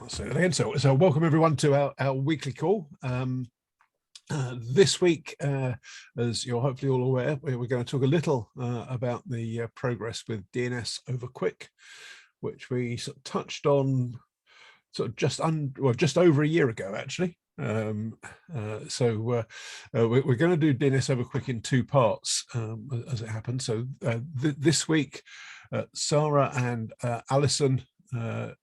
I'll say that again. So welcome everyone to our weekly call. This week, as you're hopefully all aware, we're going to talk a little about the progress with DNS-over-QUIC, which we sort of touched on sort of just over a year ago, actually. We're going to do DNS-over-QUIC in two parts, as it happens. So this week, Sarah and Alison, who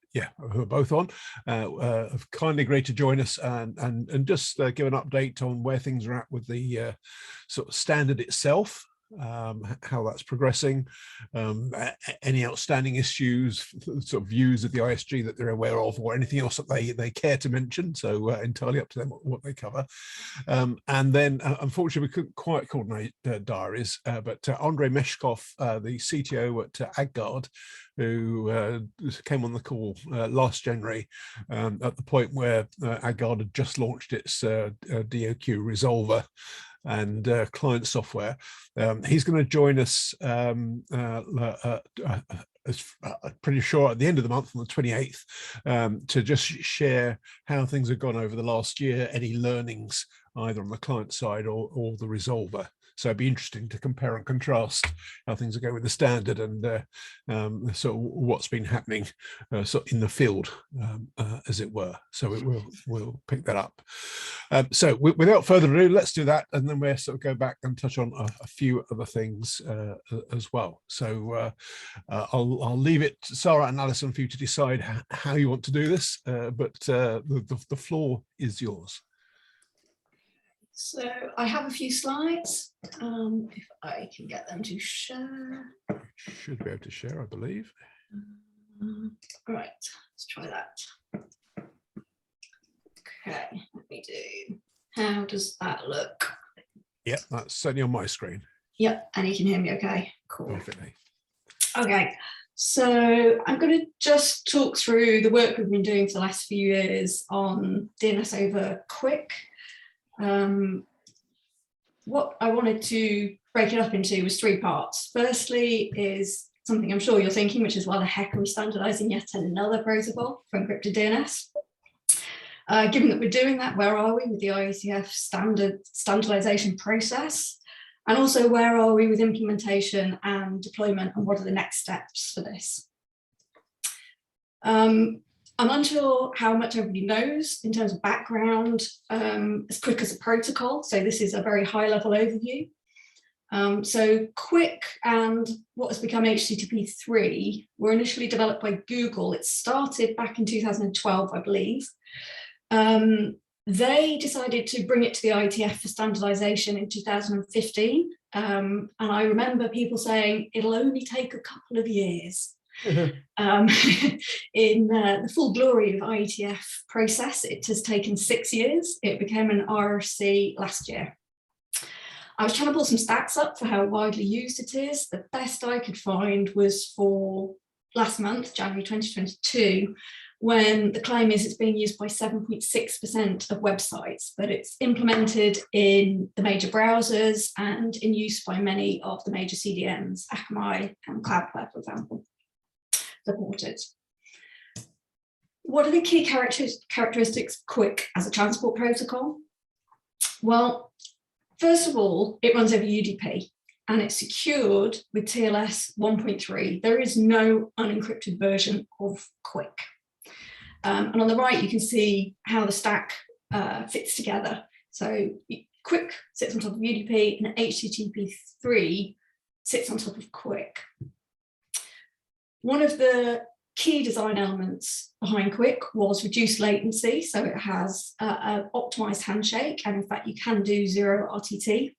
are both on, have kindly agreed to join us and just give an update on where things are at with the sort of standard itself, how that's progressing, any outstanding issues, sort of views of the ISG that they're aware of, or anything else that they care to mention. So entirely up to them what they cover. And then unfortunately we couldn't quite coordinate diaries, but Andrei Meshkov, the CTO at AdGuard, who came on the call last January at the point where AdGuard had just launched its DoQ resolver and client software. He's going to join us pretty sure at the end of the month on the 28th to just share how things have gone over the last year, any learnings either on the client side or the resolver. So it'd be interesting to compare and contrast how things are going with the standard and sort of what's been happening sort of in the field, as it were. So we'll pick that up. So without further ado, let's do that, and then we'll sort of go back and touch on a few other things as well. So I'll leave it to Sarah and Alison for you to decide how you want to do this, but the floor is yours. So I have a few slides, if I can get them to share. Should be able to share, I believe. All right, let's try that. Okay, let me do, how does that look? Yeah, that's certainly on my screen. Yep, and you can hear me okay, cool. Perfectly. Okay, so I'm going to just talk through the work we've been doing for the last few years on DNS-over-QUIC. What I wanted to break it up into was three parts. Firstly is something I'm sure you're thinking, which is why the heck are we standardizing yet another protocol for encrypted DNS? Given that we're doing that, where are we with the IETF standardization process? And also, where are we with implementation and deployment, and what are the next steps for this? I'm unsure how much everybody knows in terms of background as QUIC as a protocol. So this is a very high level overview. So QUIC and what has become HTTP 3 were initially developed by Google. It started back in 2012, I believe. They decided to bring it to the IETF for standardization in 2015. And I remember people saying it'll only take a couple of years. In the full glory of IETF process, it has taken 6 years. It became an RRC last year. I was trying to pull some stats up for how widely used it is. The best I could find was for last month, January 2022, when the claim is it's being used by 7.6% of websites, but it's implemented in the major browsers and in use by many of the major CDNs, Akamai and Cloudflare, for example. Supported. What are the key characteristics of QUIC as a transport protocol? Well, first of all, it runs over UDP and it's secured with TLS 1.3. There is no unencrypted version of QUIC. And on the right, you can see how the stack fits together. So QUIC sits on top of UDP and HTTP 3 sits on top of QUIC. One of the key design elements behind QUIC was reduced latency. So it has an optimized handshake, and in fact, you can do 0 RTT.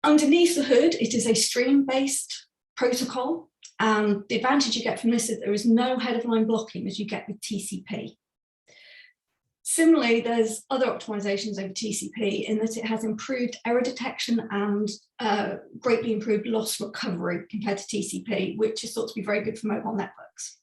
Underneath the hood, it is a stream-based protocol. And the advantage you get from this is there is no head-of-line blocking as you get with TCP. Similarly, there's other optimizations over TCP in that it has improved error detection and greatly improved loss recovery compared to TCP, which is thought to be very good for mobile networks.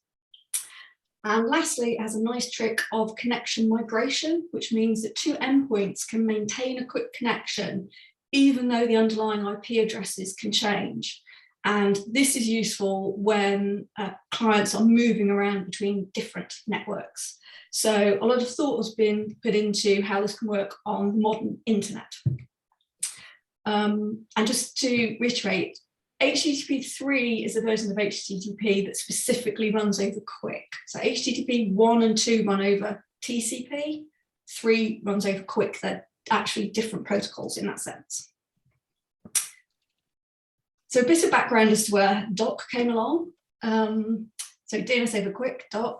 And lastly, it has a nice trick of connection migration, which means that two endpoints can maintain a quick connection, even though the underlying IP addresses can change. And this is useful when clients are moving around between different networks. So a lot of thought has been put into how this can work on the modern internet. And just to reiterate, HTTP 3 is a version of HTTP that specifically runs over QUIC. So HTTP 1 and 2 run over TCP, 3 runs over QUIC. They're actually different protocols in that sense. So a bit of background as to where DoQ came along. So DNS-over-QUIC, DoQ.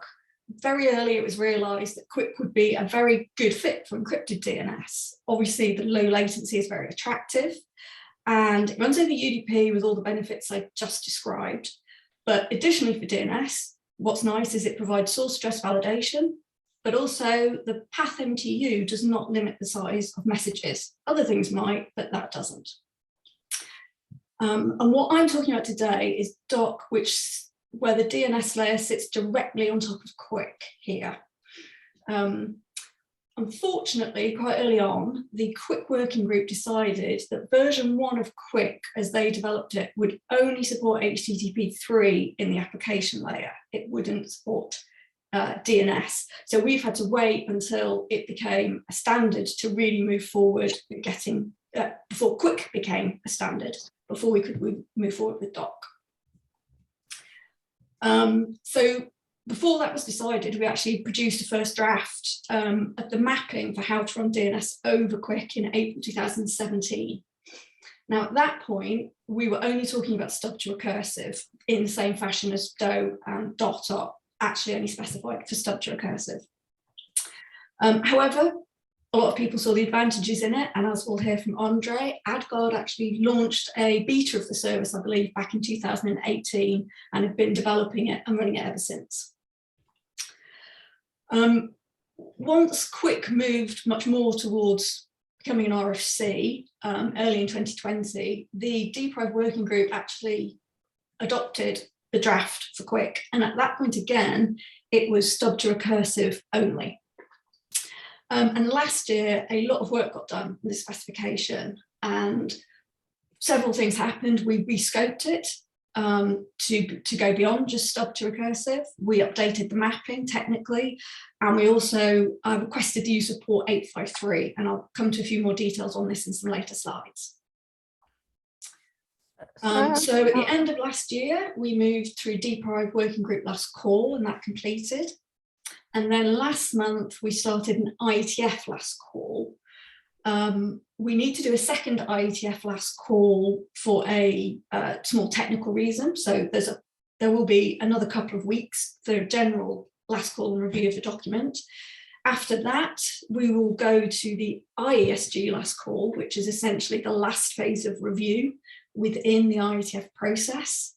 Very early, it was realized that QUIC would be a very good fit for encrypted DNS. Obviously, the low latency is very attractive, and it runs over UDP with all the benefits I just described. But additionally for DNS, what's nice is it provides source address validation, but also the path MTU does not limit the size of messages. Other things might, but that doesn't. And what I'm talking about today is DoQ, where the DNS layer sits directly on top of QUIC here. Unfortunately, quite early on, the QUIC working group decided that version 1 of QUIC, as they developed it, would only support HTTP 3 in the application layer. It wouldn't support DNS. So we've had to wait until it became a standard to really move forward with getting, before QUIC became a standard, before we could move forward with DoQ. So before that was decided, we actually produced a first draft of the mapping for how to run DNS over QUIC in April 2017. Now, at that point, we were only talking about stub to recursive in the same fashion as DoH and DoT are actually only specified for stub to recursive. However, a lot of people saw the advantages in it, and as we'll hear from Andre, AdGuard actually launched a beta of the service, I believe, back in 2018, and have been developing it and running it ever since. Once QUIC moved much more towards becoming an RFC early in 2020, the DPRIVE working group actually adopted the draft for QUIC, and at that point again, it was stub to recursive only. And last year, a lot of work got done with the specification, and several things happened. We rescoped it to go beyond just stub to recursive. We updated the mapping technically, and we also requested the use of port 853, and I'll come to a few more details on this in some later slides. So at the end of last year, we moved through DPRIVE working group last call, and that completed. And then last month, we started an IETF last call. We need to do a second IETF last call for a small technical reason. So there will be another couple of weeks for a general last call and review of the document. After that, we will go to the IESG last call, which is essentially the last phase of review within the IETF process.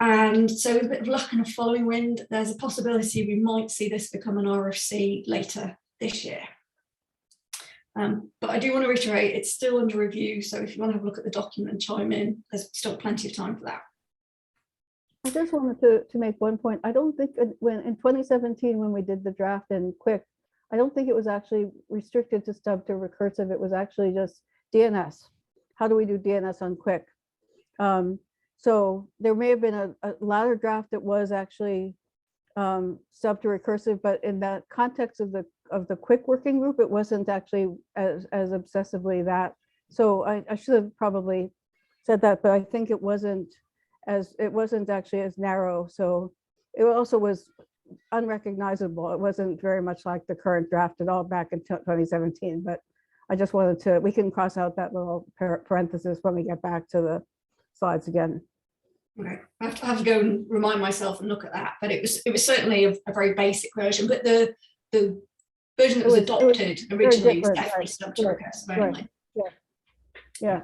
And so with a bit of luck and a following wind, there's a possibility we might see this become an RFC later this year. But I do want to reiterate, it's still under review. So if you want to have a look at the document and chime in, there's still plenty of time for that. I just wanted to make one point. I don't think when in 2017, when we did the draft in QUIC, I don't think it was actually restricted to stub to recursive. It was actually just DNS. How do we do DNS on QUIC? So there may have been a latter draft that was actually stub to recursive, but in the context of the QUIC working group, it wasn't actually as obsessively that. So I should have probably said that, but I think it wasn't actually as narrow. So it also was unrecognizable. It wasn't very much like the current draft at all back in 2017. But I just wanted to, we can cross out that little parenthesis when we get back to the slides again. Okay, I have to go and remind myself and look at that, but it was certainly a very basic version, but the version that was adopted originally was definitely stub to recursive only. Yeah.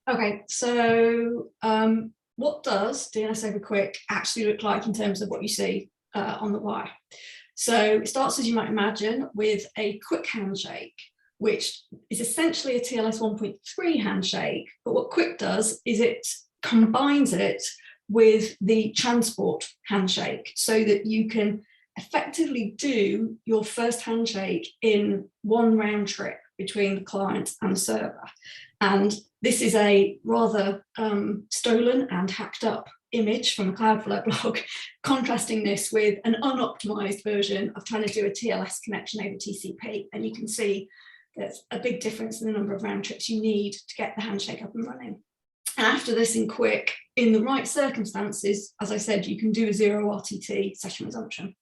Okay, so what does DNS-over-QUIC actually look like in terms of what you see on the wire? So it starts, as you might imagine, with a QUIC handshake, which is essentially a TLS 1.3 handshake. But what QUIC does is it combines it with the transport handshake so that you can effectively do your first handshake in one round trip between the client and the server. And this is a rather stolen and hacked up image from a Cloudflare blog, contrasting this with an unoptimized version of trying to do a TLS connection over TCP. And you can see there's a big difference in the number of round trips you need to get the handshake up and running. And after this in QUIC, in the right circumstances, as I said, you can do a 0 RTT session resumption.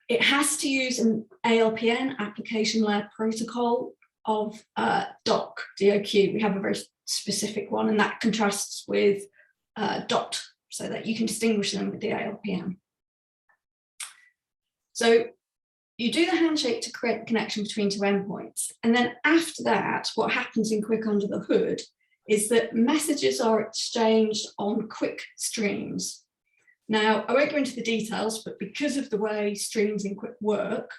It has to use an ALPN, application layer protocol of DoQ. We have a very specific one, and that contrasts with DoT, so that you can distinguish them with the ALPN. So you do the handshake to create the connection between two endpoints. And then after that, what happens in QUIC under the hood is that messages are exchanged on QUIC streams. Now, I won't go into the details, but because of the way streams in QUIC work,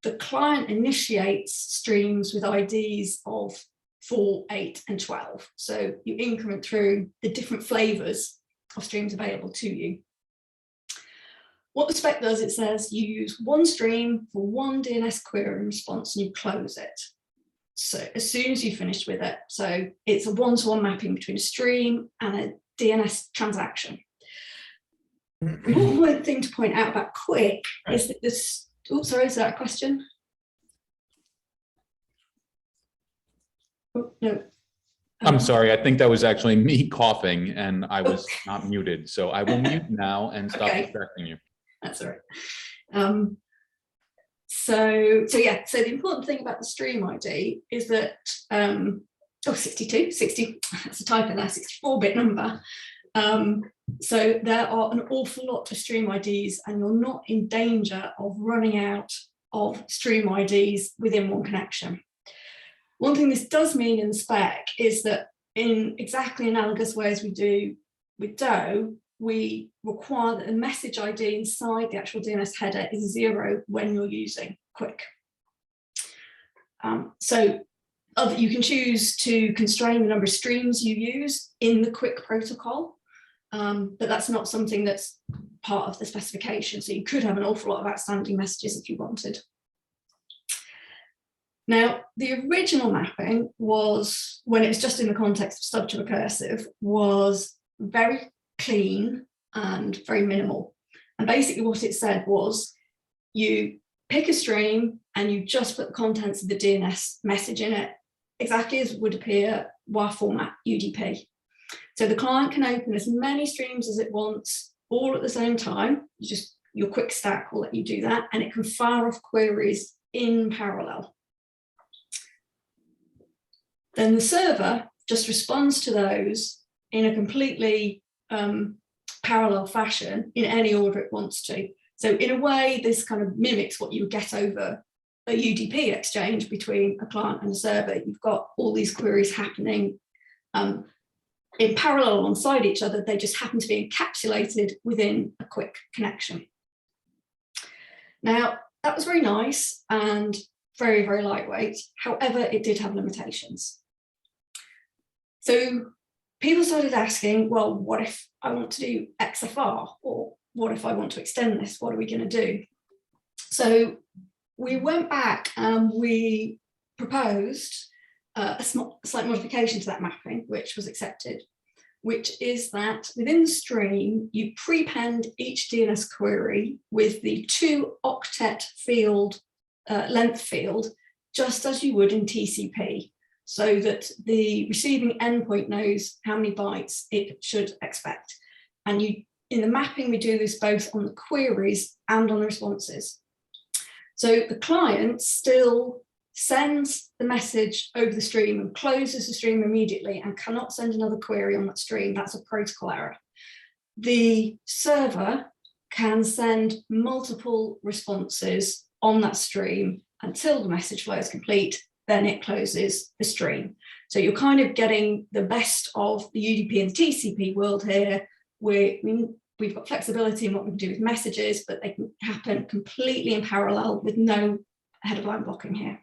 the client initiates streams with IDs of 4, 8, and 12. So you increment through the different flavors of streams available to you. What the spec does, it says you use one stream for one DNS query and response, and you close it. So as soon as you've finished with it, so it's a one-to-one mapping between a stream and a DNS transaction. One thing to point out about QUIC is that this, oh, sorry, is that a question? Oh, no. I'm sorry, I think that was actually me coughing and I was not muted. So I will mute now and stop distracting you. That's all right. So the important thing about the stream ID is that, 60, that's a typo there, 64-bit number. So there are an awful lot of stream IDs, and you're not in danger of running out of stream IDs within one connection. One thing this does mean in the spec is that in exactly analogous ways we do with DoH, we require that the message ID inside the actual DNS header is 0 when you're using QUIC. So you can choose to constrain the number of streams you use in the QUIC protocol, but that's not something that's part of the specification. So you could have an awful lot of outstanding messages if you wanted. Now, the original mapping was, when it was just in the context of stub to recursive, was very clean and very minimal. And basically what it said was you pick a stream and you just put the contents of the DNS message in it, exactly as would appear WAR format UDP. So the client can open as many streams as it wants, all at the same time. Your QUIC stack will let you do that, and it can fire off queries in parallel. Then the server just responds to those in a completely parallel fashion in any order it wants to. So in a way, this kind of mimics what you would get over a UDP exchange between a client and a server. You've got all these queries happening in parallel alongside each other. They just happen to be encapsulated within a QUIC connection. Now, that was very nice and very, very lightweight. However, it did have limitations. So people started asking, well, what if I want to do XFR? Or what if I want to extend this? What are we going to do? So we went back and we proposed a slight modification to that mapping, which was accepted, which is that within the stream, you prepend each DNS query with the 2 octet field, length field, just as you would in TCP, so that the receiving endpoint knows how many bytes it should expect. And in the mapping, we do this both on the queries and on the responses. So the client still sends the message over the stream and closes the stream immediately and cannot send another query on that stream. That's a protocol error. The server can send multiple responses on that stream until the message flow is complete, then it closes the stream. So you're kind of getting the best of the UDP and TCP world here, where we've got flexibility in what we can do with messages, but they can happen completely in parallel with no header line blocking here.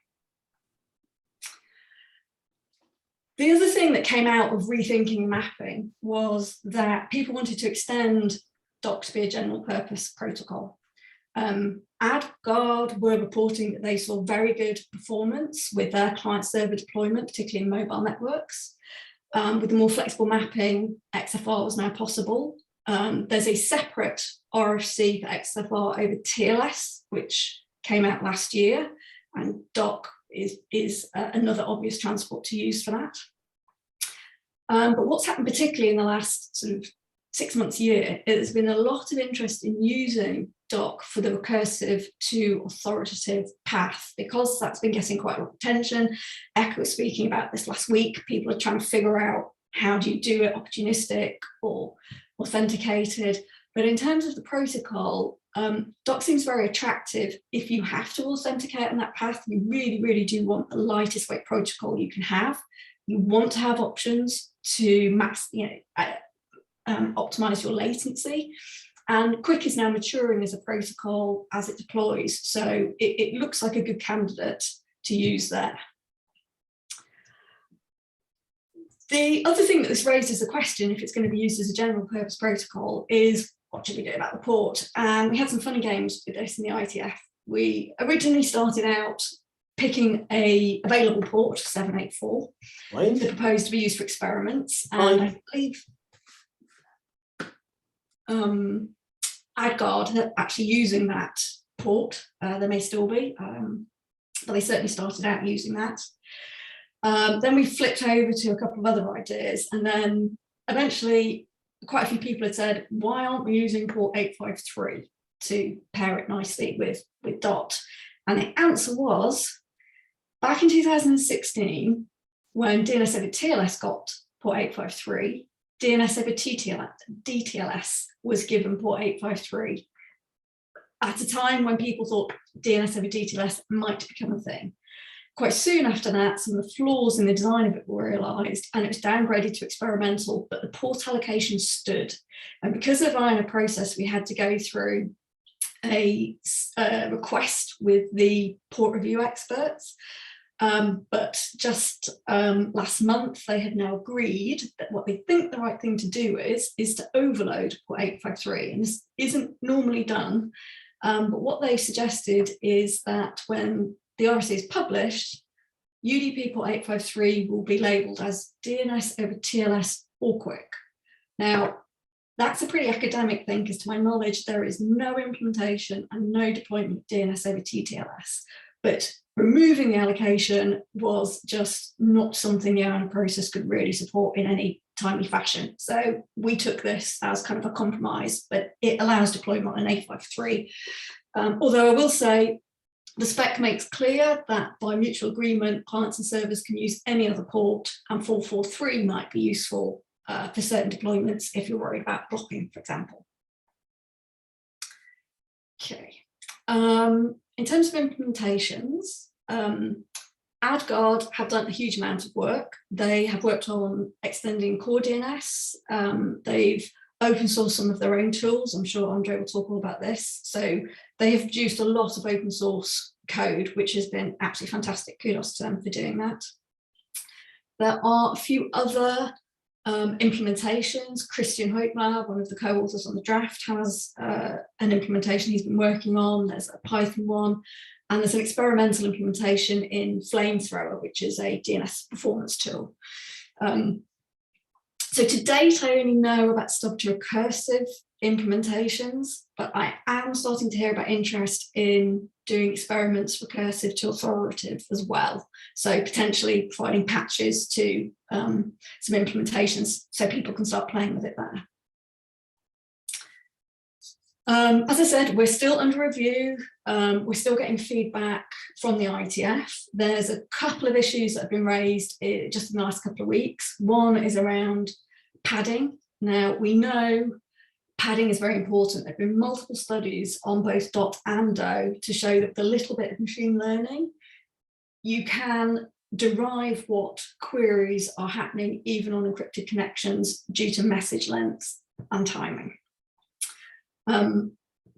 The other thing that came out of rethinking mapping was that people wanted to extend DoQ to be a general purpose protocol. AdGuard were reporting that they saw very good performance with their client server deployment, particularly in mobile networks. With the more flexible mapping, XFR is now possible. There's a separate RFC for XFR over TLS, which came out last year, and DoQ is another obvious transport to use for that. But what's happened particularly in the last sort of 6 months, year, there's been a lot of interest in using DoQ for the recursive to authoritative path, because that's been getting quite a lot of attention. Echo was speaking about this last week. People are trying to figure out, how do you do it, opportunistic or authenticated? But in terms of the protocol, DoQ seems very attractive. If you have to authenticate on that path, you really, really do want the lightest weight protocol you can have. You want to have options to optimize your latency. And QUIC is now maturing as a protocol as it deploys. So it looks like a good candidate to use there. The other thing that this raised as a question, if it's going to be used as a general purpose protocol, is what should we do about the port? And we had some funny games with this in the IETF. We originally started out picking a available port, 784, to propose to be used for experiments. And I believe AdGuard are actually using that port. They may still be, but they certainly started out using that. Then we flipped over to a couple of other ideas, and then eventually quite a few people had said, why aren't we using port 853 to pair it nicely with DOT? And the answer was, back in 2016, when DNS-over-TLS got port 853, DNS-over-DTLS was given port 853 at a time when people thought DNS-over-DTLS might become a thing. Quite soon after that, some of the flaws in the design of it were realised, and it was downgraded to experimental, but the port allocation stood. And because of our process, we had to go through a request with the port review experts. But just last month, they have now agreed that what they think the right thing to do is to overload port 853. And this isn't normally done, but what they suggested is that when the RFC is published, UDP port 853 will be labelled as DNS-over-TLS or QUIC. Now, that's a pretty academic thing, because to my knowledge, there is no implementation and no deployment of DNS-over-TTLS. But removing the allocation was just not something the IANA process could really support in any timely fashion. So we took this as kind of a compromise, but it allows deployment on 853. Although I will say, the spec makes clear that by mutual agreement, clients and servers can use any other port, and 443 might be useful for certain deployments if you're worried about blocking, for example. Okay. In terms of implementations, AdGuard have done a huge amount of work. They have worked on extending core DNS. They've open source some of their own tools. I'm sure Andre will talk all about this. So they have produced a lot of open source code, which has been absolutely fantastic. Kudos to them for doing that. There are a few other implementations. Christian Hoitmar, one of the co-authors on the draft, has an implementation he's been working on. There's a Python one, and there's an experimental implementation in Flamethrower, which is a DNS performance tool. So to date, I only know about stub to recursive implementations, but I am starting to hear about interest in doing experiments recursive to authoritative as well. So potentially providing patches to some implementations so people can start playing with it there. As I said, we're still under review. We're still getting feedback from the IETF. There's a couple of issues that have been raised just in the last couple of weeks. One is around padding. Now, we know padding is very important. There have been multiple studies on both DOT and DoH to show that with a little bit of machine learning, you can derive what queries are happening even on encrypted connections due to message lengths and timing.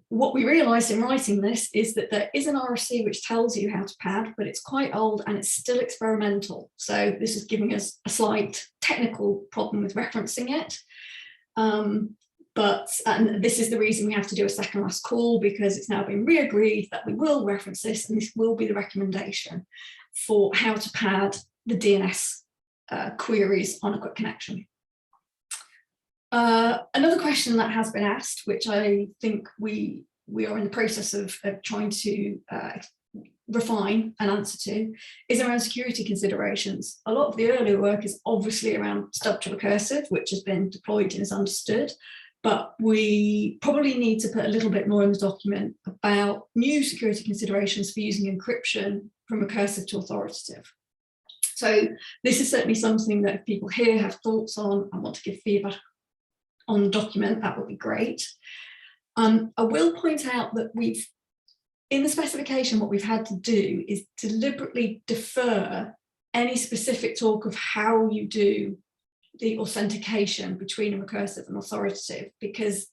What we realized in writing this is that there is an RFC which tells you how to pad, but it's quite old and it's still experimental. So this is giving us a slight technical problem with referencing it. And this is the reason we have to do a second last call, because it's now been re-agreed that we will reference this, and this will be the recommendation for how to pad the DNS queries on a quick connection. Another question that has been asked, which I think we are in the process of trying to refine an answer to, is around security considerations. A lot of the earlier work is obviously around stub to recursive, which has been deployed and is understood, but we probably need to put a little bit more in the document about new security considerations for using encryption from recursive to authoritative. So this is certainly something that if people here have thoughts on and want to give feedback on the document, that would be great. I will point out that in the specification, what we've had to do is deliberately defer any specific talk of how you do the authentication between a recursive and authoritative, because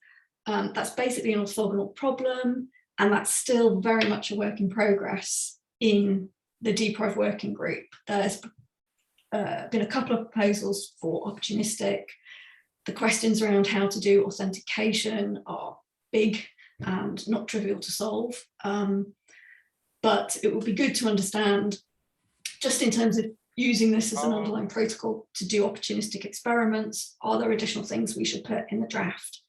that's basically an orthogonal problem, and that's still very much a work in progress in the deprive working group. There's been a couple of proposals for opportunistic. The questions around how to do authentication are big and not trivial to solve, but it would be good to understand, just in terms of using this as an underlying protocol to do opportunistic experiments, are there additional things we should put in the draft?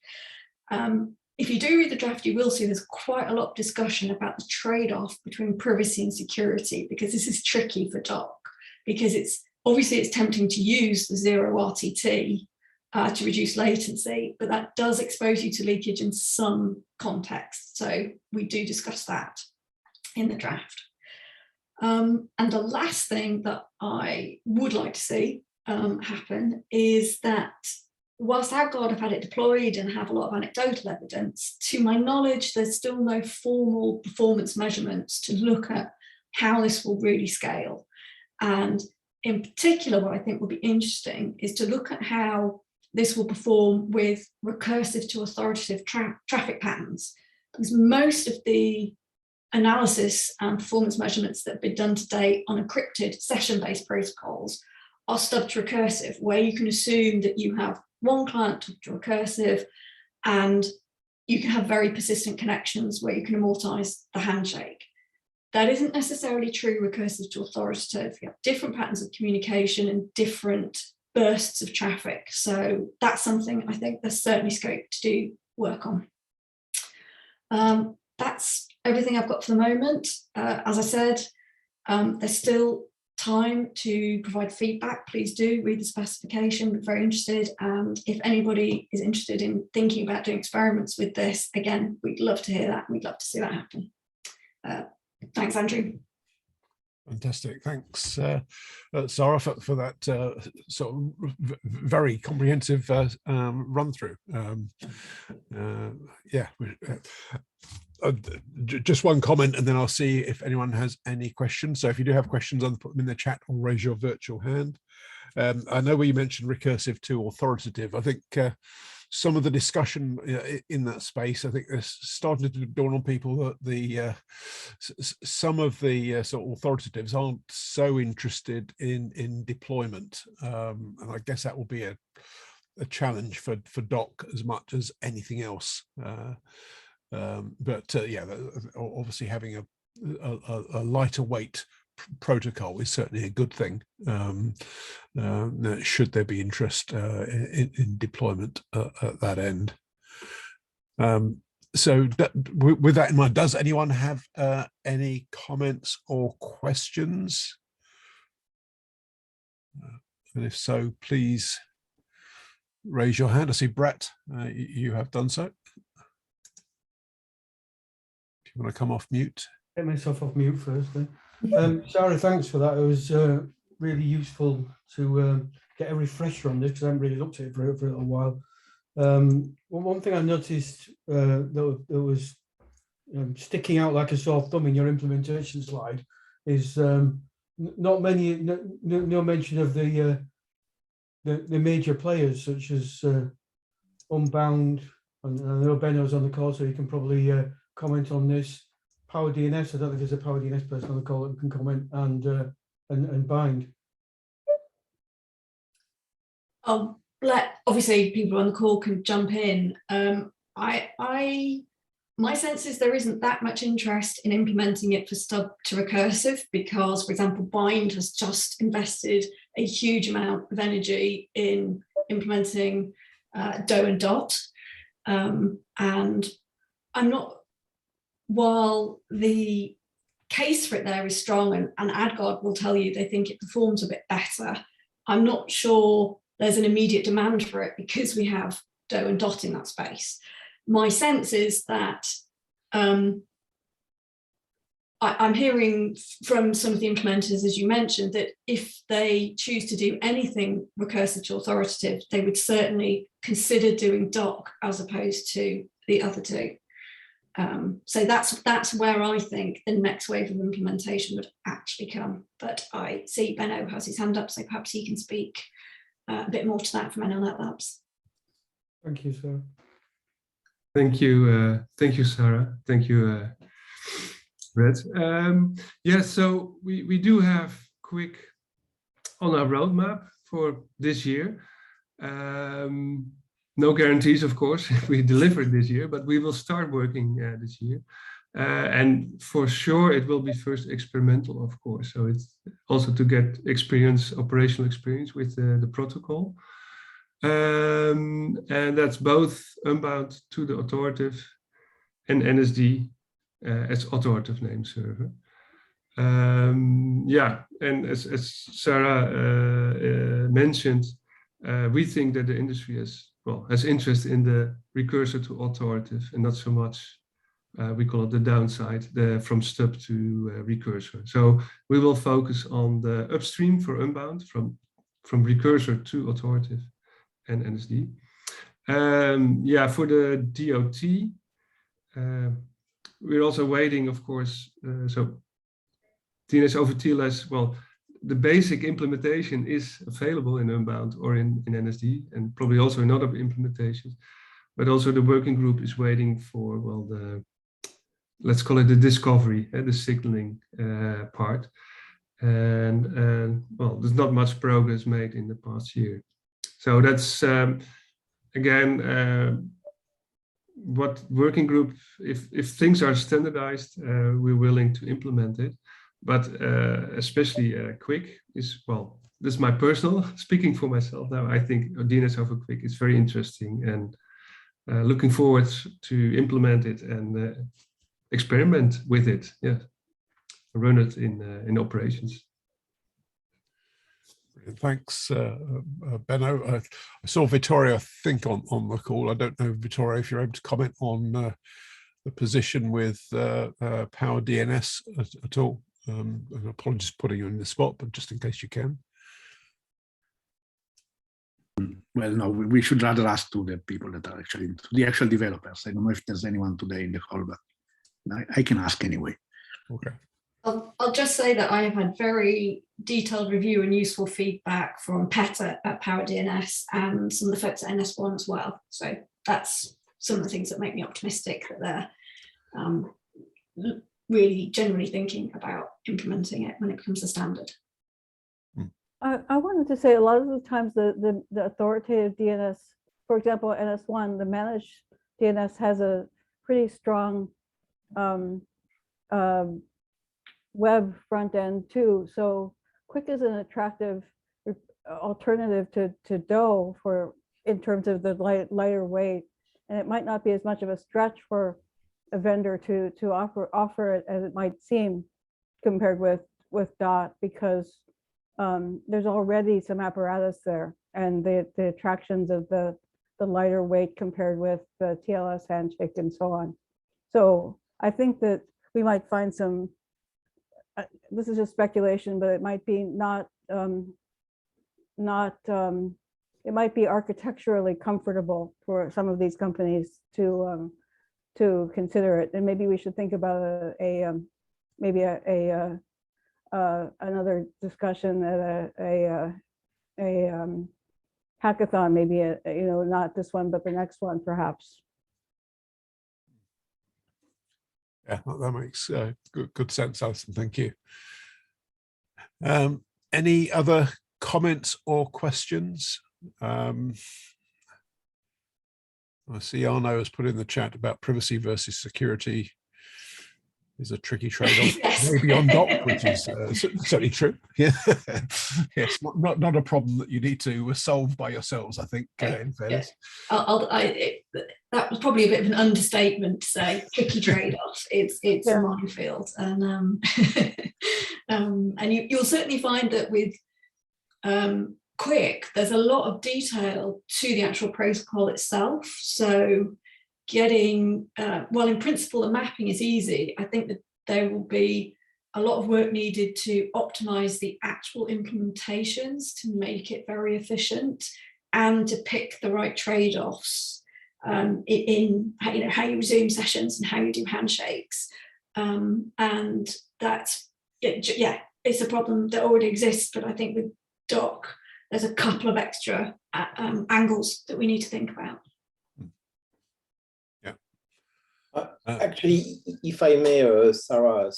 If you do read the draft, you will see there's quite a lot of discussion about the trade-off between privacy and security, because this is tricky for DoQ, because it's tempting to use the 0 RTT to reduce latency, but that does expose you to leakage in some contexts. So we do discuss that in the draft. And the last thing that I would like to see happen is that whilst AdGuard have had it deployed and have a lot of anecdotal evidence, to my knowledge, there's still no formal performance measurements to look at how this will really scale. And in particular, what I think would be interesting is to look at how this will perform with recursive to authoritative traffic patterns, because most of the analysis and performance measurements that have been done to date on encrypted session-based protocols are stub to recursive, where you can assume that you have one client to recursive, and you can have very persistent connections where you can amortize the handshake. That isn't necessarily true recursive to authoritative. You have different patterns of communication and different bursts of traffic. So that's something I think there's certainly scope to do work on. That's everything I've got for the moment. As I said, there's still time to provide feedback. Please do read the specification. We're very interested. And if anybody is interested in thinking about doing experiments with this, again, we'd love to hear that. We'd love to see that happen. Thanks, Andrew. Fantastic. Thanks, Sarah, for that sort of very comprehensive run through. Yeah, just one comment, and then I'll see if anyone has any questions. So if you do have questions, either put them in the chat or raise your virtual hand. I know where you mentioned recursive to authoritative. I think some of the discussion in that space, I think there's starting to dawn on people that some of the sort of authoritatives aren't so interested in deployment, and I guess that will be a challenge for DoQ as much as anything else. But yeah, obviously having a lighter weight protocol is certainly a good thing, should there be interest in deployment at that end. So with that in mind, does anyone have any comments or questions? And if so, please raise your hand. I see Brett, you have done so. If you want to come off mute. Get myself off mute first then. Sarah, thanks for that. It was really useful to get a refresher on this, because I haven't really looked at it for a little while. One thing I noticed that was sticking out like a sore thumb in your implementation slide is no mention of the major players such as Unbound, and I know Benno's on the call, so you can probably comment on this. Power DNS, I don't think there's a Power DNS person on the call that can comment, and Bind. I'll obviously people on the call can jump in. My sense is there isn't that much interest in implementing it for stub to recursive because, for example, Bind has just invested a huge amount of energy in implementing DoH and DoT. And I'm not, while the case for it there is strong, and AdGuard will tell you they think it performs a bit better, I'm not sure there's an immediate demand for it because we have DoH and DoT in that space. My sense is that I'm hearing from some of the implementers, as you mentioned, that if they choose to do anything recursive to authoritative, they would certainly consider doing DoQ as opposed to the other two. So that's where I think the next wave of implementation would actually come. But I see Benno has his hand up, so perhaps he can speak a bit more to that from NLNet Labs. Thank you, Sarah. Thank you, Sarah. Thank you, Red. Yeah, so we do have QUIC on our roadmap for this year. No guarantees, of course, if we deliver it this year, but we will start working this year. And for sure, it will be first experimental, of course. So it's also to get experience, operational experience with the protocol. And that's both Unbound to the authoritative and NSD as authoritative name server. Yeah, and as Sarah mentioned, we think that the industry has interest in the recursor to authoritative and not so much, we call it the downside, from stub to recursor. So we will focus on the upstream for Unbound from recursor to authoritative and NSD. Yeah, for the DoT, we're also waiting, of course. So DNS-over-TLS, well, the basic implementation is available in Unbound or in NSD, and probably also in other implementations. But also the working group is waiting for, well, let's call it the discovery, the signaling part. And well, there's not much progress made in the past year. So that's, again, what working group, if things are standardized, we're willing to implement it. But especially QUIC is, well, this is my personal, speaking for myself now, I think DNS-over-QUIC is very interesting and looking forward to implement it and experiment with it, yeah, run it in operations. Thanks, Benno. I saw Vittoria, I think, on the call. I don't know, Vittoria, if you're able to comment on the position with Power DNS at all. Apologies for putting you in the spot, but just in case you can. Well, no, we should rather ask to the people that are actually, to the actual developers. I don't know if there's anyone today in the call, but I can ask anyway. Okay. I'll just say that I have had very detailed review and useful feedback from Petter at Power DNS and some of the folks at NS1 as well. So that's some of the things that make me optimistic that they're really generally thinking about implementing it when it becomes a standard. I wanted to say a lot of the times the authoritative DNS, for example, NS1, the managed DNS has a pretty strong web front end too. So QUIC is an attractive alternative to DoH in terms of the lighter weight, and it might not be as much of a stretch for a vendor to offer it as it might seem compared with DoT, because there's already some apparatus there, and the attractions of the lighter weight compared with the TLS handshake and so on. So I think that we might find some, this is just speculation, but it might be it might be architecturally comfortable for some of these companies to consider it, and maybe we should think about another discussion at a hackathon, maybe not this one, but the next one, perhaps. Yeah, that makes good sense, Alison. Thank you. Any other comments or questions I see Arno has put in the chat about privacy versus security is a tricky trade-off. Yes. Maybe on DoQ, which is certainly true. Yeah, yes, not a problem that you need to solve by yourselves, I think. In fairness, that was probably a bit of an understatement to say tricky trade-off. It's a minefield, and you'll certainly find that with QUIC, there's a lot of detail to the actual protocol itself. So getting, well, in principle, the mapping is easy. I think that there will be a lot of work needed to optimize the actual implementations to make it very efficient and to pick the right trade-offs in how you resume sessions and how you do handshakes. And that's, yeah, it's a problem that already exists, but I think with DoQ, there's a couple of extra angles that we need to think about. Actually, if I may, Sarah,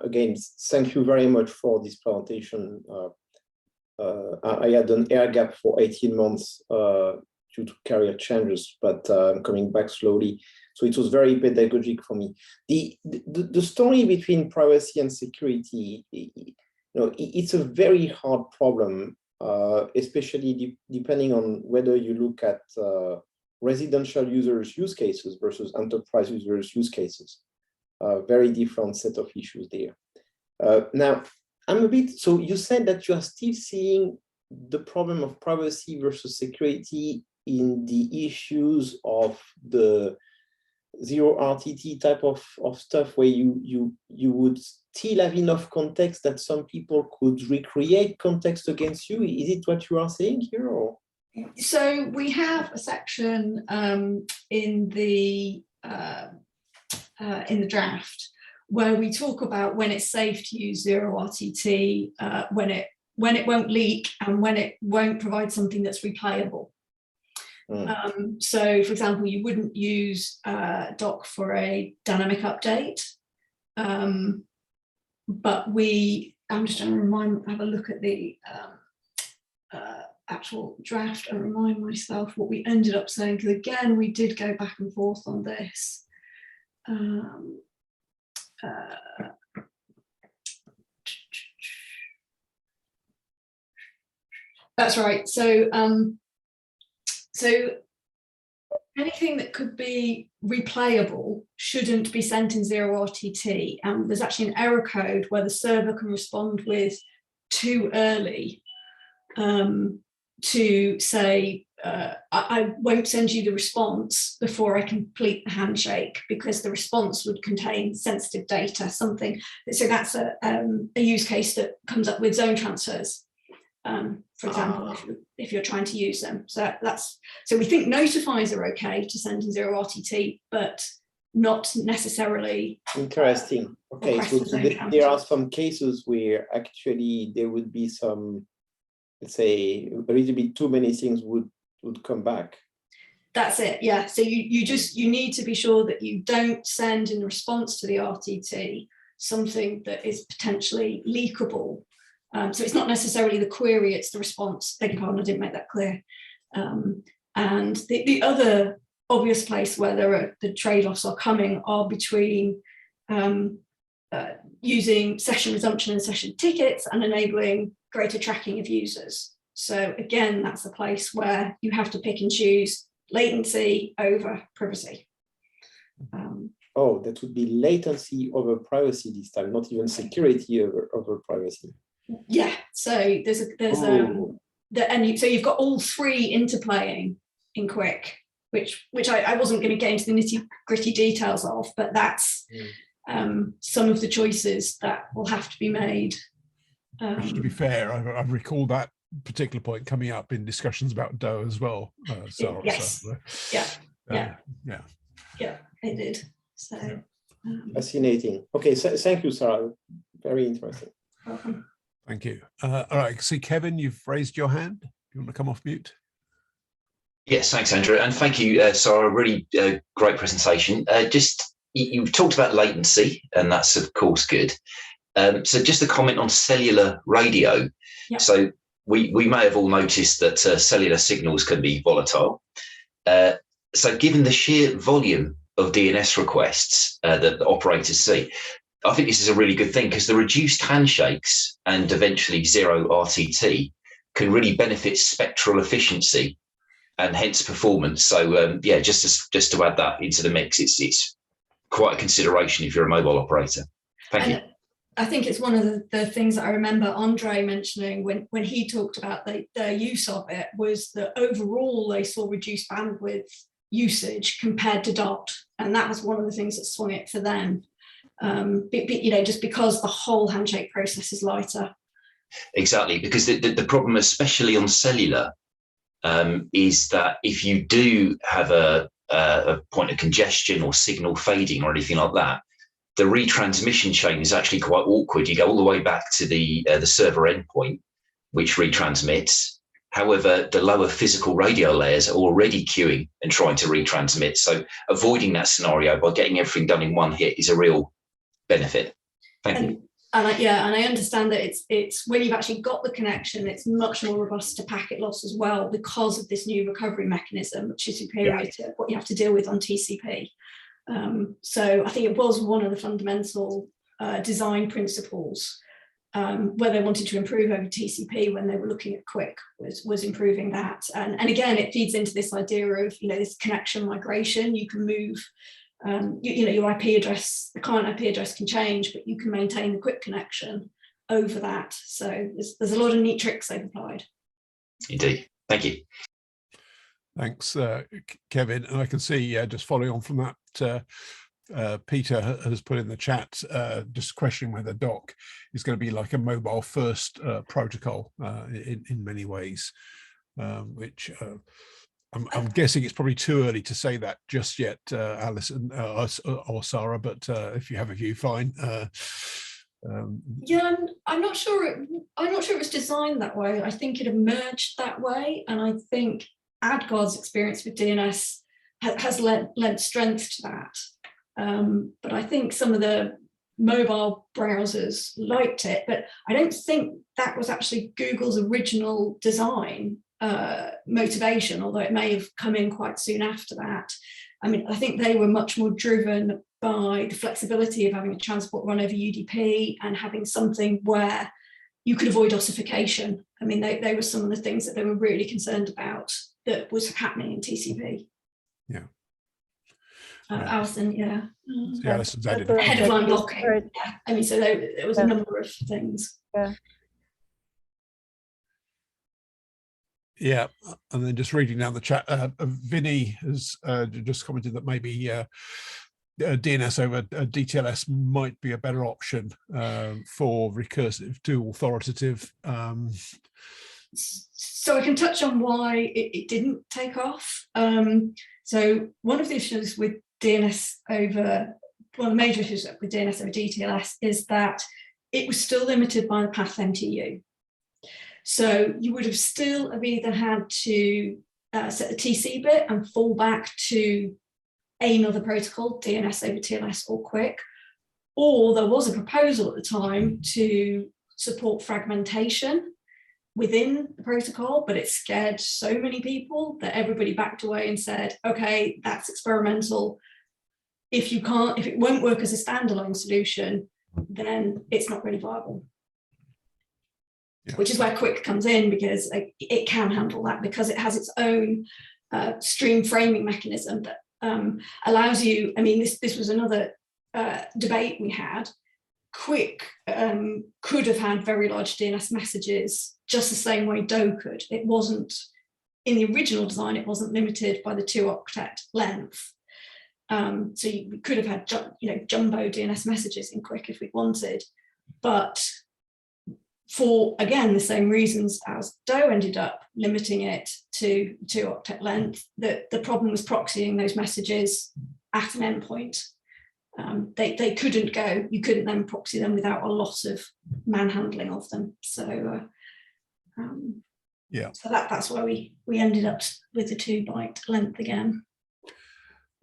again, thank you very much for this presentation. I had an air gap for 18 months due to career changes, but I'm coming back slowly. So it was very pedagogic for me. The story between privacy and security, it's a very hard problem, especially depending on whether you look at residential users use cases versus enterprise users use cases. Very different set of issues there. Now, I'm a bit, so you said that you are still seeing the problem of privacy versus security in the issues of the zero RTT type of stuff where you would still have enough context that some people could recreate context against you. Is it what you are saying here? Or? So we have a section in the draft where we talk about when it's safe to use zero RTT, when it won't leak, and when it won't provide something that's replayable. So, for example, you wouldn't use DoQ for a dynamic update, but I'm just trying to have a look at the actual draft and remind myself what we ended up saying, because again, we did go back and forth on this. That's right. So, so anything that could be replayable shouldn't be sent in zero RTT. And there's actually an error code where the server can respond with too early to say, I won't send you the response before I complete the handshake, because the response would contain sensitive data, something. So that's a use case that comes up with zone transfers, for example, if you're trying to use them. So we think notifiers are okay to send in zero RTT, but not necessarily. Interesting. Okay, so there are some cases where actually there would be some, let's say, a little bit too many things would come back. That's it, yeah. So you need to be sure that you don't send in response to the RTT something that is potentially leakable. So it's not necessarily the query, it's the response. Beg your pardon, I didn't make that clear. And the other obvious place where the trade-offs are coming are between using session resumption and session tickets and enabling greater tracking of users. So again, that's a place where you have to pick and choose latency over privacy. Oh, that would be latency over privacy this time, not even security over privacy. Yeah, so so you've got all three interplaying in QUIC, which I wasn't going to get into the nitty-gritty details of, but that's some of the choices that will have to be made. To be fair, I recall that particular point coming up in discussions about DoH as well. Sarah, yes. So, yeah, it did. So fascinating. Okay, so thank you, Sarah. Very interesting. Welcome. Thank you. All right, see, Kevin, you've raised your hand. Do you want to come off mute? Yes, thanks, Andrew, and thank you, Sarah. Really great presentation. You've talked about latency, and that's of course good. So just a comment on cellular radio. Yep. So we may have all noticed that cellular signals can be volatile. So given the sheer volume of DNS requests that the operators see, I think this is a really good thing, because the reduced handshakes and eventually zero RTT can really benefit spectral efficiency and hence performance. So yeah, just to add that into the mix, it's quite a consideration if you're a mobile operator. Thank you. I think it's one of the things that I remember Andre mentioning when he talked about their use of it, was that overall they saw reduced bandwidth usage compared to DOT, and that was one of the things that swung it for them. Just because the whole handshake process is lighter. Exactly, because the problem, especially on cellular, is that if you do have a point of congestion or signal fading or anything like that, the retransmission chain is actually quite awkward. You go all the way back to the server endpoint, which retransmits. However, the lower physical radio layers are already queuing and trying to retransmit. So avoiding that scenario by getting everything done in one hit is a real benefit. Thank you. And I understand that it's when you've actually got the connection, it's much more robust to packet loss as well, because of this new recovery mechanism, which is superior to what you have to deal with on TCP. So I think it was one of the fundamental design principles where they wanted to improve over TCP when they were looking at QUIC, was improving that. And again, it feeds into this idea of, this connection migration. You can move, your IP address, the client IP address can change, but you can maintain the QUIC connection over that. So there's a lot of neat tricks they've applied. Indeed. Thank you. Thanks, Kevin. And I can see, just following on from that, Peter has put in the chat, just questioning whether DoQ is going to be like a mobile first protocol in many ways, which I'm guessing it's probably too early to say that just yet, Alison or Sarah, but if you have a view, fine. Yeah, I'm not sure. I'm not sure it was designed that way. I think it emerged that way, and I think AdGuard's experience with DNS has lent strength to that. But I think some of the mobile browsers liked it, but I don't think that was actually Google's original design motivation, although it may have come in quite soon after that. I mean, I think they were much more driven by the flexibility of having a transport run over UDP and having something where you could avoid ossification. I mean, they were some of the things that they were really concerned about that was happening in TCP. Yeah. Alison, yeah. Alison's added Head of line blocking. Right. Yeah. I mean, so there was a number of things. Yeah. Yeah, and then just reading down the chat, Vinny has just commented that maybe DNS over DTLS might be a better option for recursive to authoritative. So I can touch on why it didn't take off. So one of the issues with DNS over, one of the major issues with DNS over DTLS is that it was still limited by the path MTU. So you would have still have either had to set the TC bit and fall back to another protocol, DNS over TLS or QUIC, or there was a proposal at the time to support fragmentation within the protocol, but it scared so many people that everybody backed away and said, okay, that's experimental. If it won't work as a standalone solution, then it's not really viable. Yeah. Which is where QUIC comes in, because it can handle that, because it has its own stream framing mechanism that allows you, I mean, this was another debate we had. QUIC could have had very large DNS messages just the same way DoH could. It wasn't, in the original design, it wasn't limited by the 2-octet length. So we could have had jumbo DNS messages in QUIC if we wanted, but for, again, the same reasons as DoH ended up limiting it to 2-octet length, that the problem was proxying those messages at an endpoint. They couldn't go, you couldn't then proxy them without a lot of manhandling of them. So yeah, so that's why we ended up with the 2-byte length again.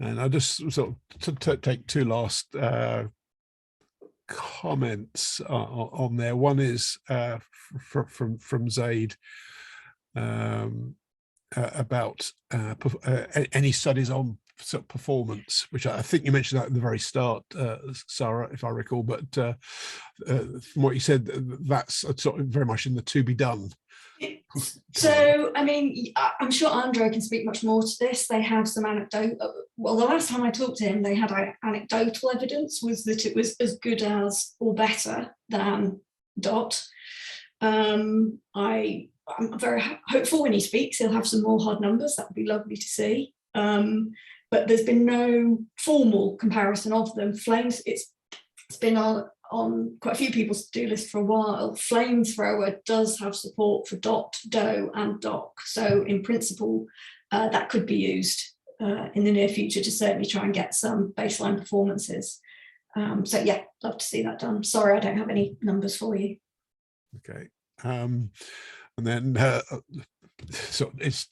And I just sort of to take two last comments on there. One is from Zaid about any studies on sort of performance, which I think you mentioned that at the very start, Sarah, if I recall. But from what you said, that's sort of very much in the to be done. So, I mean, I'm sure Andre can speak much more to this. They have some well, the last time I talked to him, they had anecdotal evidence was that it was as good as or better than DoT. I'm very hopeful when he speaks, he'll have some more hard numbers. That would be lovely to see. But there's been no formal comparison of them. Flames, it's been on quite a few people's to-do list for a while. Flamethrower does have support for DoT, DoH and DoQ. So in principle, that could be used in the near future to certainly try and get some baseline performances. So yeah, love to see that done. Sorry, I don't have any numbers for you. Okay. And then so it's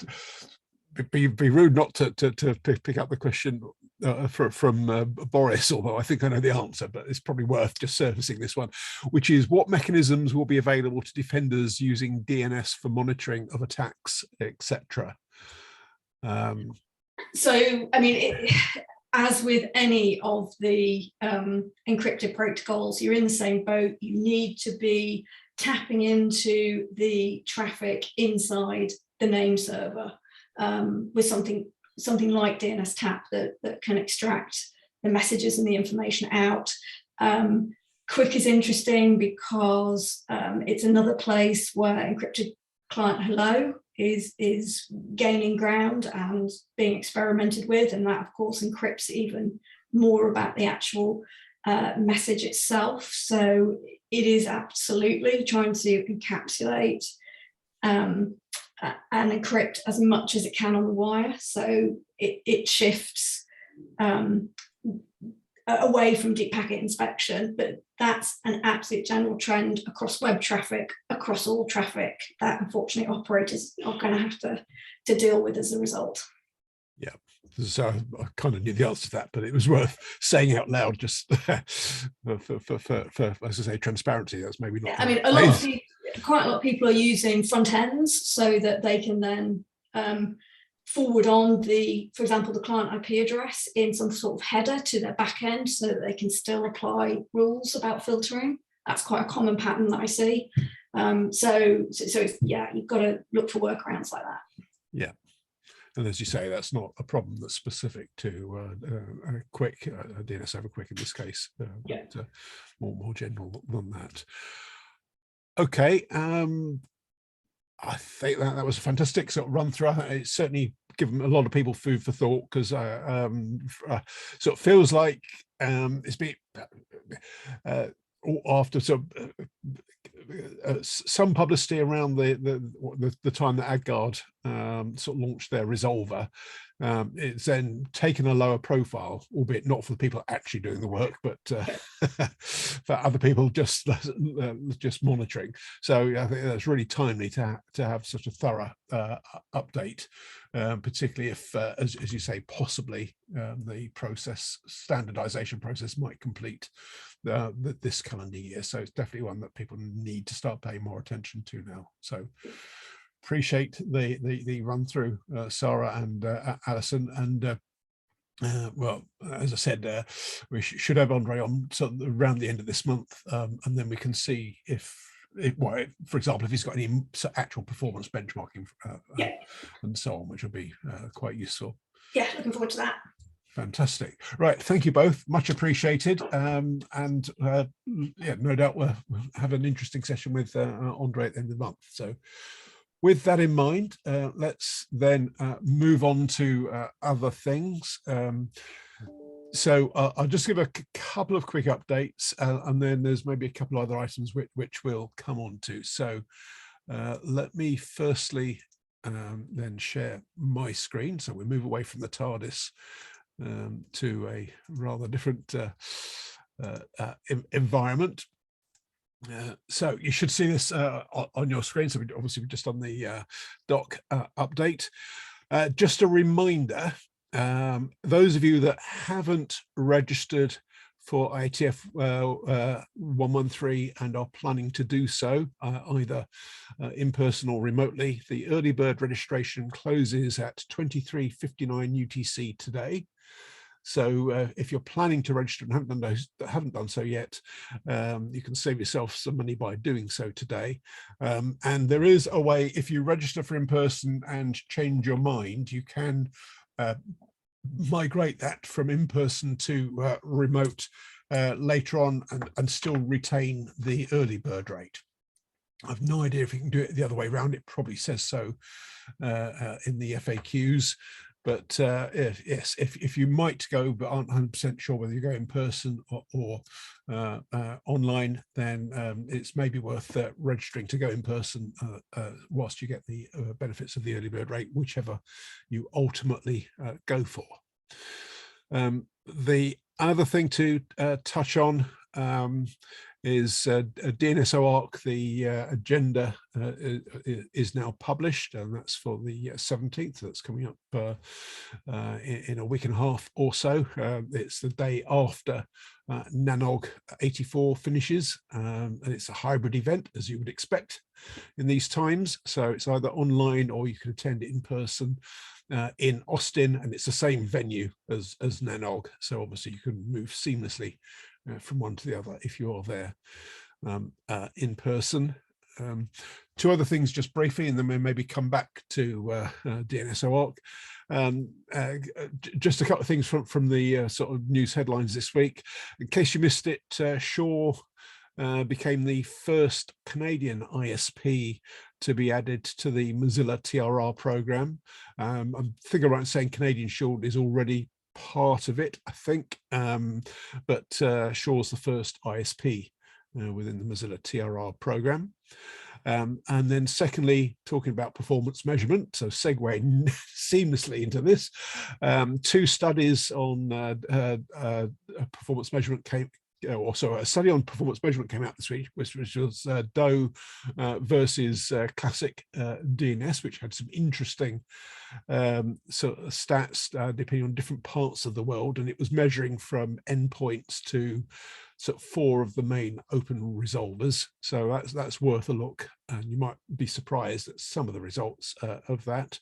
be rude not to pick up the question from Boris, although I think I know the answer, but it's probably worth just surfacing this one, which is what mechanisms will be available to defenders using DNS for monitoring of attacks, etc. So, I mean, as with any of the encrypted protocols, you're in the same boat. You need to be tapping into the traffic inside the name server with something like DNS tap that can extract the messages and the information out. QUIC is interesting because it's another place where encrypted client hello is gaining ground and being experimented with, and that of course encrypts even more about the actual message itself. So it is absolutely trying to encapsulate and encrypt as much as it can on the wire. So it shifts away from deep packet inspection, but that's an absolute general trend across web traffic, across all traffic, that unfortunately operators are going to have to deal with as a result. Yeah, so I kind of knew the answer to that, but it was worth saying out loud just for as I say, transparency. That's maybe not. Yeah, I mean, quite a lot of people are using front ends so that they can then forward on for example, the client IP address in some sort of header to their back end so that they can still apply rules about filtering. That's quite a common pattern that I see. So yeah, you've got to look for workarounds like that. Yeah. And as you say, that's not a problem that's specific to QUIC, DNS-over-QUIC in this case, yeah. But more general than that. Okay, I think that was a fantastic sort of run through. It's certainly given a lot of people food for thought, because sort of feels like it's been after sort of some publicity around the time that AdGuard sort of launched their resolver. It's then taken a lower profile, albeit not for the people actually doing the work, but for other people just monitoring. So I think that's really timely to have such a thorough update, particularly if, as you say, possibly the standardization process might complete this calendar year. So it's definitely one that people need to start paying more attention to now. So appreciate the run through, Sarah and Alison, and well, as I said, we should have Andre on around the end of this month, and then we can see if for example, if he's got any actual performance benchmarking and so on, which will be quite useful. Yeah, looking forward to that. Fantastic. Right, thank you both, much appreciated. And yeah, no doubt we'll have an interesting session with Andre at the end of the month. So with that in mind, let's then move on to other things. So I'll just give a couple of quick updates, and then there's maybe a couple other items which we'll come on to. So let me firstly then share my screen. So we move away from the TARDIS to a rather different environment. So you should see this on your screen. So obviously we're just on the doc update. Just a reminder, those of you that haven't registered for IETF 113 and are planning to do so either in person or remotely. The early bird registration closes at 23:59 UTC today. So if you're planning to register and haven't done so yet, you can save yourself some money by doing so today. And there is a way, if you register for in-person and change your mind, you can migrate that from in-person to remote later on and still retain the early bird rate. I've no idea if you can do it the other way around. It probably says so in the FAQs. But yes, if you might go but aren't 100% sure whether you go in person or online, then it's maybe worth registering to go in person whilst you get the benefits of the early bird rate, whichever you ultimately go for. The other thing to touch on is DNS-over-QUIC. The agenda is now published, and that's for the 17th. That's coming up in a week and a half or so. It's the day after NANOG 84 finishes, and it's a hybrid event, as you would expect in these times. So it's either online or you can attend it in person in Austin, and it's the same venue as NANOG. So obviously you can move seamlessly from one to the other if you're there in person. Two other things just briefly, and then we'll maybe come back to DNS-over-QUIC. Just a couple of things from the sort of news headlines this week. In case you missed it, Shaw became the first Canadian ISP to be added to the Mozilla TRR program. I think I'm right in saying Canadian Shield is already part of it, I think, but Shaw's the first ISP within the Mozilla TRR program. And then secondly, talking about performance measurement, so segueing seamlessly into this, two studies on performance measurement a study on performance measurement came out this week, which was DoH versus classic DNS, which had some interesting sort of stats depending on different parts of the world, and it was measuring from endpoints to sort of 4 of the main open resolvers. So that's worth a look, and you might be surprised at some of the results of that.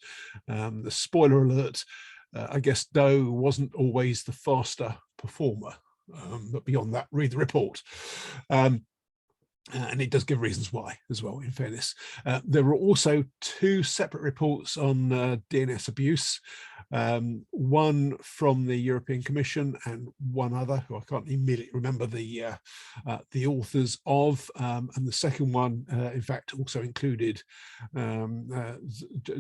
The spoiler alert, I guess DoH wasn't always the faster performer. But beyond that, read the report. And it does give reasons why as well, in fairness. There were also 2 separate reports on DNS abuse, one from the European Commission and one other, who I can't immediately remember the authors of, and the second one, in fact, also included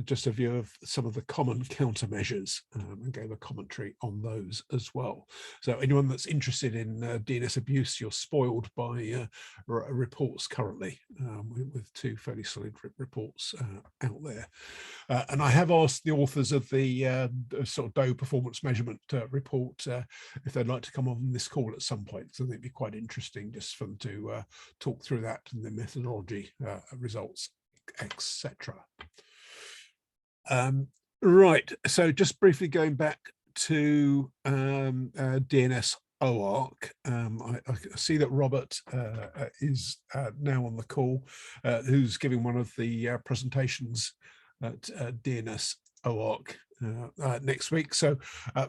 just a view of some of the common countermeasures and gave a commentary on those as well. So anyone that's interested in DNS abuse, you're spoiled by reports currently, with 2 fairly solid reports out there. And I have asked the authors of the sort of DoH performance measurement report if they'd like to come on this call at some point. So I think it'd be quite interesting just for them to talk through that and the methodology, results, etc. Right, so just briefly going back to DNS-over-QUIC, I see that Robert is now on the call, who's giving one of the presentations at DNS-over-QUIC next week. So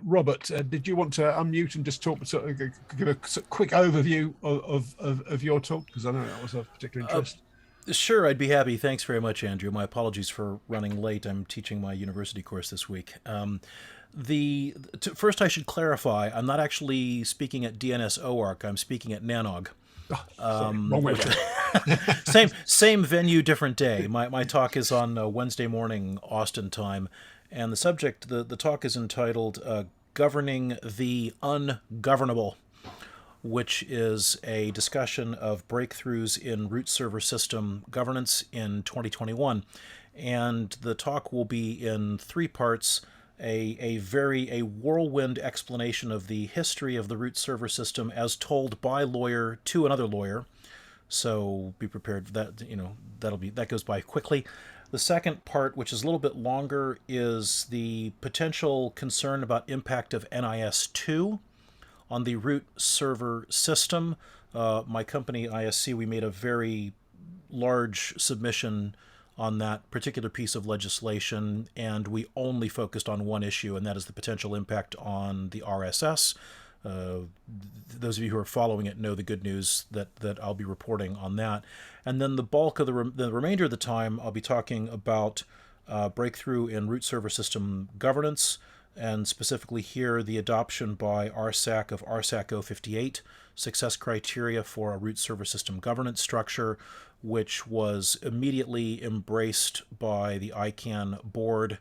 Robert, did you want to unmute and just talk, sort of give a quick overview of your talk, because I know that was of particular interest? Sure, I'd be happy. Thanks very much, Andrew. My apologies for running late. I'm teaching my university course this week. First, I should clarify, I'm not actually speaking at DNS-over-QUIC, I'm speaking at NANOG. Wrong way. Same venue, different day. My talk is on Wednesday morning, Austin time, and the subject, the talk is entitled Governing the Ungovernable, which is a discussion of breakthroughs in root server system governance in 2021. And the talk will be in 3 parts, a whirlwind explanation of the history of the root server system as told by lawyer to another lawyer. So be prepared for that, that goes by quickly. The second part, which is a little bit longer, is the potential concern about impact of NIS2 On the root server system, my company, ISC, we made a very large submission on that particular piece of legislation, and we only focused on one issue, and that is the potential impact on the RSS. Those of you who are following it know the good news that I'll be reporting on that. And then the bulk of the remainder of the time, I'll be talking about breakthrough in root server system governance, and specifically here the adoption by RSAC of RSAC 058, success criteria for a root server system governance structure, which was immediately embraced by the ICANN board,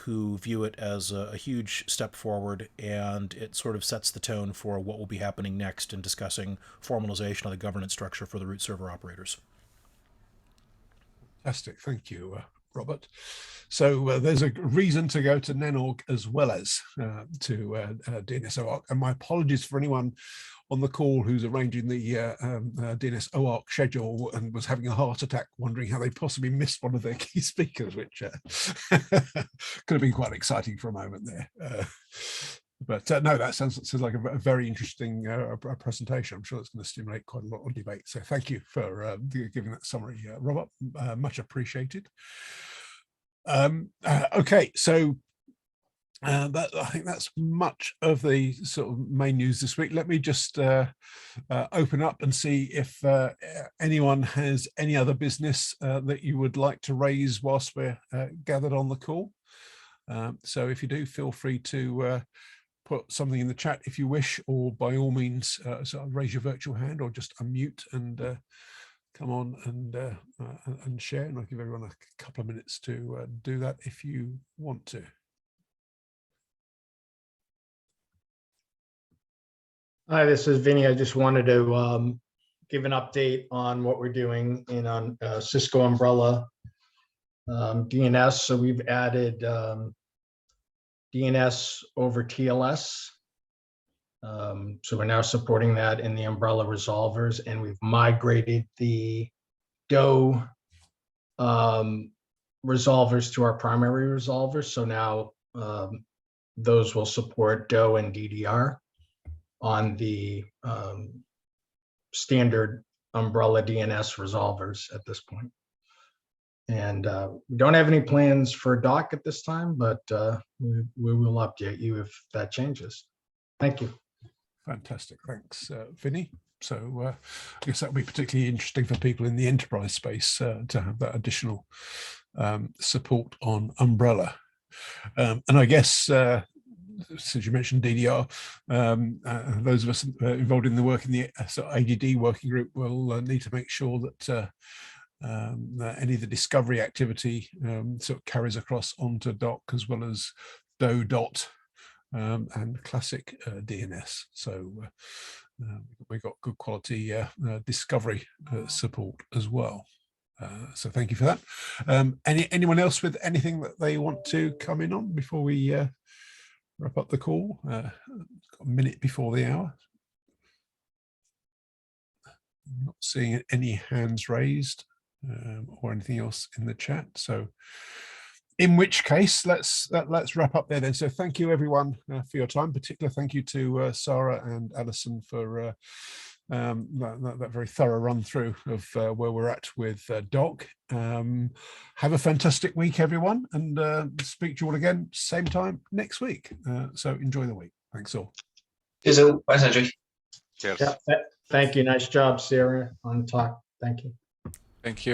who view it as a huge step forward, and it sort of sets the tone for what will be happening next in discussing formalization of the governance structure for the root server operators. Fantastic, thank you, Robert. So there's a reason to go to NENORG as well as to DNS-over-QUIC, and my apologies for anyone on the call who's arranging the DNS-over-QUIC schedule and was having a heart attack wondering how they possibly missed one of their key speakers, which could have been quite exciting for a moment there. But no, that sounds like a very interesting presentation. I'm sure it's going to stimulate quite a lot of debate. So thank you for giving that summary, Robert. Much appreciated. Okay, so I think that's much of the sort of main news this week. Let me just open up and see if anyone has any other business that you would like to raise whilst we're gathered on the call. So if you do, feel free to put something in the chat if you wish, or by all means sort of raise your virtual hand or just unmute and come on and share. And I'll give everyone a couple of minutes to do that if you want to. Hi, this is Vinny. I just wanted to give an update on what we're doing on Cisco umbrella DNS. So we've added DNS over TLS. So we're now supporting that in the umbrella resolvers, and we've migrated the DoH resolvers to our primary resolvers. So now those will support DoH and DDR on the standard umbrella DNS resolvers at this point. And we don't have any plans for DoQ at this time, but we will update you if that changes. Thank you. Fantastic, thanks, Vinny. So I guess that would be particularly interesting for people in the enterprise space to have that additional support on umbrella. And I guess since you mentioned DDR, those of us involved in the work in the ADD working group will need to make sure that any of the discovery activity sort of carries across onto DoQ, as well as DoH and classic DNS. So we got good quality discovery support as well. So thank you for that. Anyone else with anything that they want to come in on before we wrap up the call? Got a minute before the hour. I'm not seeing any hands raised or anything else in the chat. So in which case, let's wrap up there then. So thank you everyone for your time. Particular thank you to Sarah and Alison for that very thorough run through of where we're at with DoQ. Have a fantastic week, everyone, and speak to you all again same time next week. So enjoy the week. Thanks all. Cheers all. Thanks, Andrew. Cheers. Yeah, thank you. Nice job, Sarah, on the talk. Thank you. Thank you.